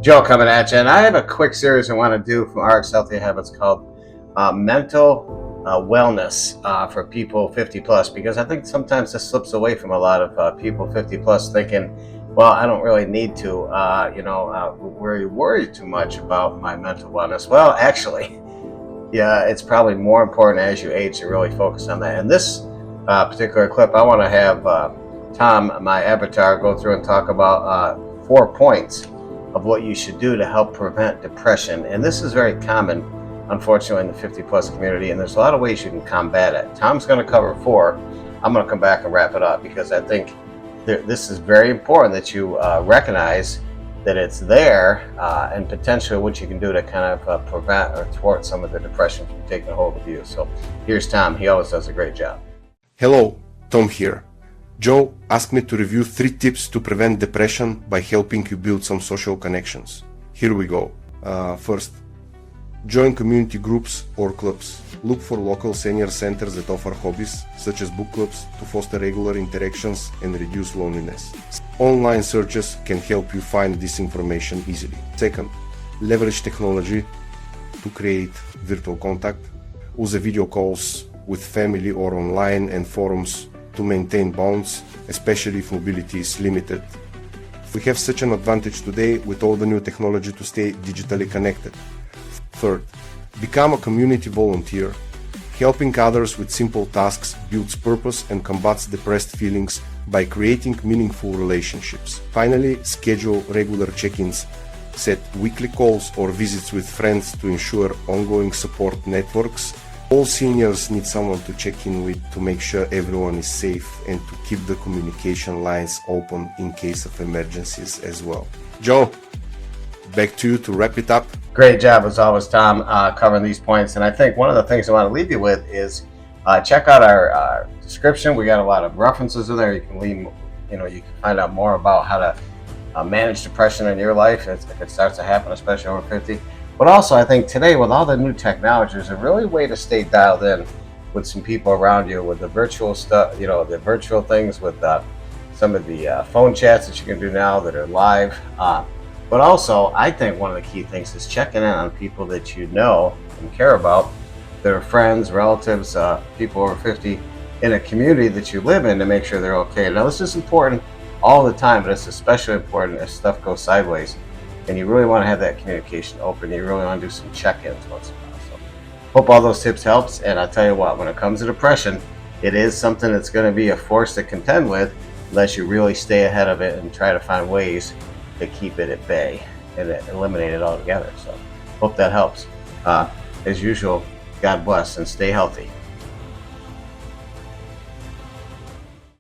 Joe coming at you, and I have a quick series I want to do from RX Healthy Habits called mental wellness for people 50 plus, because I think sometimes this slips away from a lot of people 50 plus thinking, well, I don't really need to, worry too much about my mental wellness. Well, actually, yeah, it's probably more important as you age to really focus on that. In this particular clip, I want to have Tom, my avatar, go through and talk about 4 points of what you should do to help prevent depression. And this is very common, unfortunately, in the 50 plus community, and there's a lot of ways you can combat it. Tom's going to cover 4. I'm going to come back and wrap it up, because I think this is very important that you recognize that it's there and potentially what you can do to kind of prevent or thwart some of the depression from taking a hold of you. So here's Tom. He always does a great job. Hello, Tom here. Joe asked me to review 3 tips to prevent depression by helping you build some social connections. Here we go. First, join community groups or clubs. Look for local senior centers that offer hobbies, such as book clubs, to foster regular interactions and reduce loneliness. Online searches can help you find this information easily. Second, leverage technology to create virtual contact. Use video calls with family or online and forums to maintain bonds, especially if mobility is limited. We have such an advantage today with all the new technology to stay digitally connected. Third, become a community volunteer. Helping others with simple tasks builds purpose and combats depressed feelings by creating meaningful relationships. Finally, schedule regular check-ins. Set weekly calls or visits with friends to ensure ongoing support networks. All seniors need someone to check in with to make sure everyone is safe and to keep the communication lines open in case of emergencies as well. Joe, back to you to wrap it up. Great job as always, Tom, covering these points. And I think one of the things I want to leave you with is check out our description. We got a lot of references in there. You can find out more about how to manage depression in your life if it starts to happen, especially over 50. But also, I think today, with all the new technology, there's a really way to stay dialed in with some people around you, with the virtual stuff, the virtual things, with some of the phone chats that you can do now that are live. But also, I think one of the key things is checking in on people that you know and care about, that are friends, relatives, people over 50 in a community that you live in, to make sure they're okay. Now, this is important all the time, but it's especially important if stuff goes sideways and you really want to have that communication open. You really want to do some check-ins once in a while. So hope all those tips helps. And I'll tell you what, when it comes to depression, it is something that's going to be a force to contend with unless you really stay ahead of it and try to find ways to keep it at bay and eliminate it altogether. So hope that helps. As usual, God bless and stay healthy.